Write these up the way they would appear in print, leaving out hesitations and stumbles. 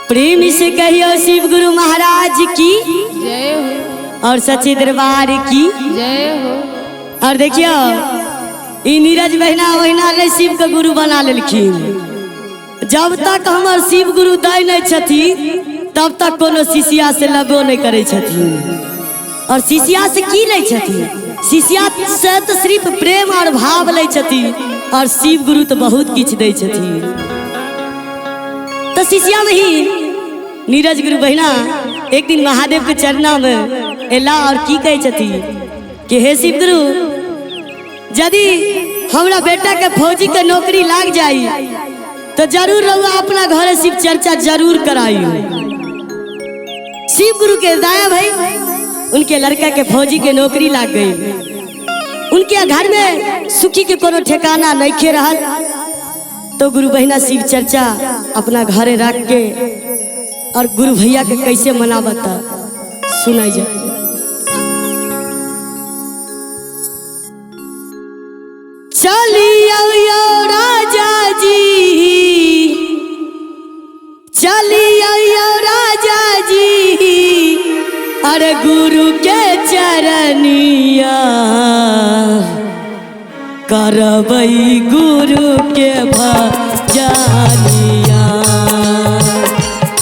प्रेम से कहियो शिव गुरु महाराज की जय हो और सच्चे दरबार की जय हो। और देखियो ई नीरज बहना ने शिव के गुरु बना लेलखिन। जब तक हमार शिव गुरु दै नहीं छथिन तब तक कोनो शिष्या से लगो नहीं करे छथिन। और शिष्या से की ले छथिन? शिष्या से तो सिर्फ प्रेम और भाव ले छथिन और शिव गुरु तो बहुत किछ दै छथिन। तो शिष्या में ही नीरज गुरु बहिना एक दिन महादेव के चरणा में एला और की कहे छथिन कि हे शिव गुरु, यदि हमरा बेटा के फौजी के नौकरी लाग जाई तो जरूर रहुआ अपना घर शिव चर्चा जरूर कराई। शिव गुरु के दया भाई उनके लड़का के फौजी के नौकरी लाग गई। उनके घर में सुखी के कोनो ठिकाना नहीं खे रहा। तो गुरु बहिना शिव चर्चा अपना घरे रख के और गुरु भैया के कैसे मनावता सुनाई जा। चलियो यो राजा जी, चलियो यो राजा जी, अरे गुरु के चरनिया करबई गुरु के भजनिया,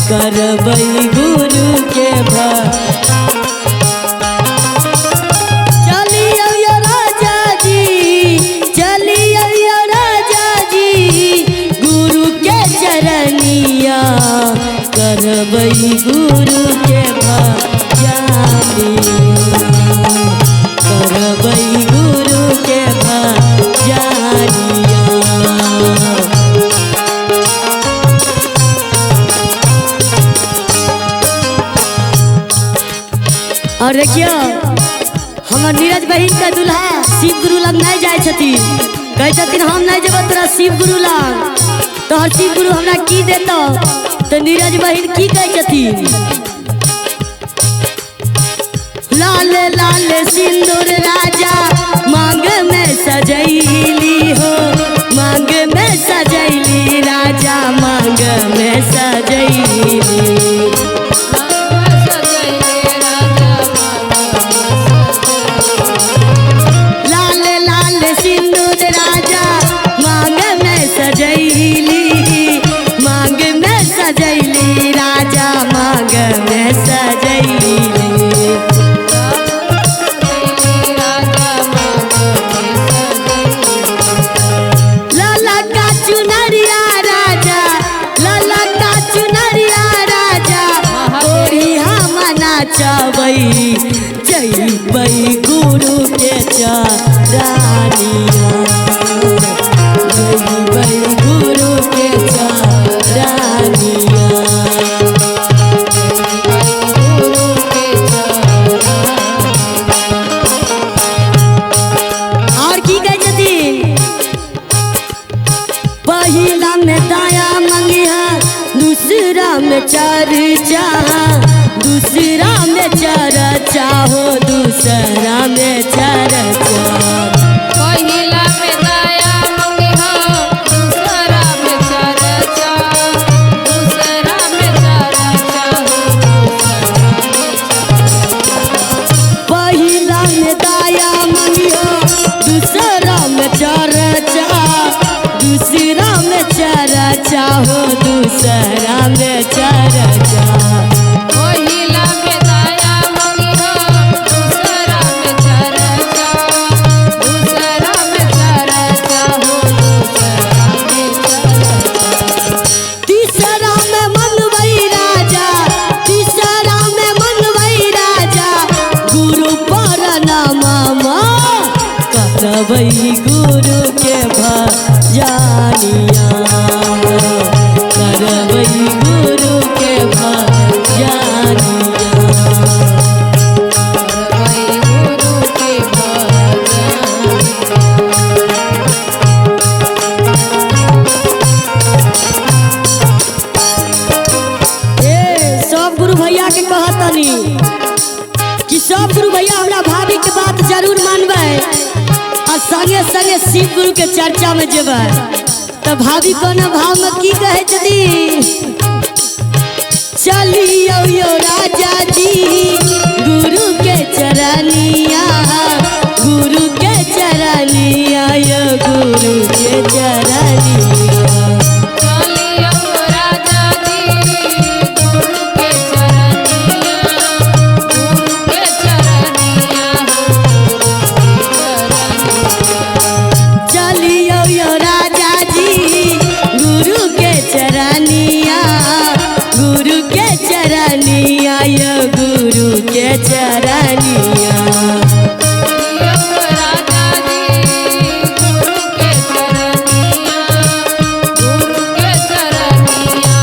करबई गुरु के चलियो यो राजा जी, चलियो यो राजा जी, गुरु के चरनिया करबई गुरु के भजनिया, करबई गुरु के और देखियो हमार नीरज बहन का दूल्हा शिव गुरु लग नहीं जाए छथिन। कहे छथिन हम नहीं जेब तोरा शिव गुरु लग, तो हर शिव गुरु हमरा की देता? तो नीरज बहन की कहे छथिन? लाल लाल सिंदूर राजा मांग में सजैली हो, मांग में सजैली राजा, मांग में सजैली। जय गुरु के चरनिया, जय गुरु के चरनिया, और की कहे छथिन? पहिला में दाया मंगिया, दूसरा में चर्चा, दूसरा में चर्चा हो, दूसरा में चर्चा। पहिला में दया मंगिहा, दूसरा में चर्चा, दूसरा में चर्चा हो, पहिला में दया मंगिया, दूसरा में चर्चा, दूसरा में चर्चा हो, दूसरा में चर्चा। करबई गुरु के भजनिया, करबई गुरु के भजनिया, करबई गुरु के सब गुरु भैया के कहतनी कि सब गुरु भैया हमरा भाभी के बात जरूर मानबे और संगे संगे शिव गुरु के चर्चा में जेबे। तो भाभी कोनो भाव में की कहे छथि? चलियो यो राजा जी गुरु के चरनिया, गुरु के चरनिया यो गुरु के चरनिया। चलियो राजा जी गुरु के चरनिया, गुरु के चरनिया हो चलियो यो राजा जी गुरु के चरनिया, गुरु के चरनिया यो गुरु के चरनिया। राजा जी गुरु के चरनिया, गुरु के चरनिया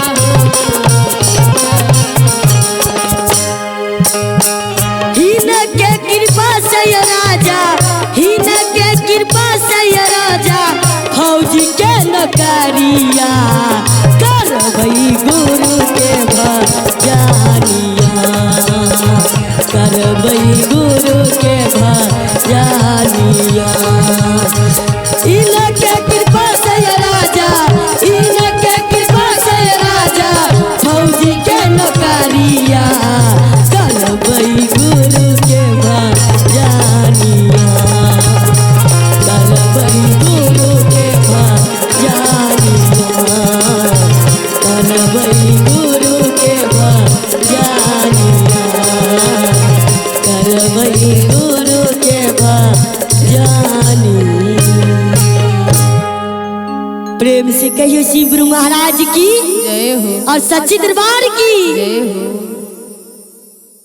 हिन के कृपा से यो राजा, हिन के कृपा से यो राजा फौजी के नौकरिया करबई गुरु के भजनिया, करबई गुरु के भजनिया। इनके कृपा से यो राजा, इनके कृपा से यो राजा फौजी के नौकरिया करबई गुरु के भजनिया, करबई गुरु के भजनिया, करबई गुरु के भजनिया, करबई गुरु के भजनिया। प्रेम से कहियो शिव गुरु महाराज की जय हो, और सच्ची दरबार की जय हो।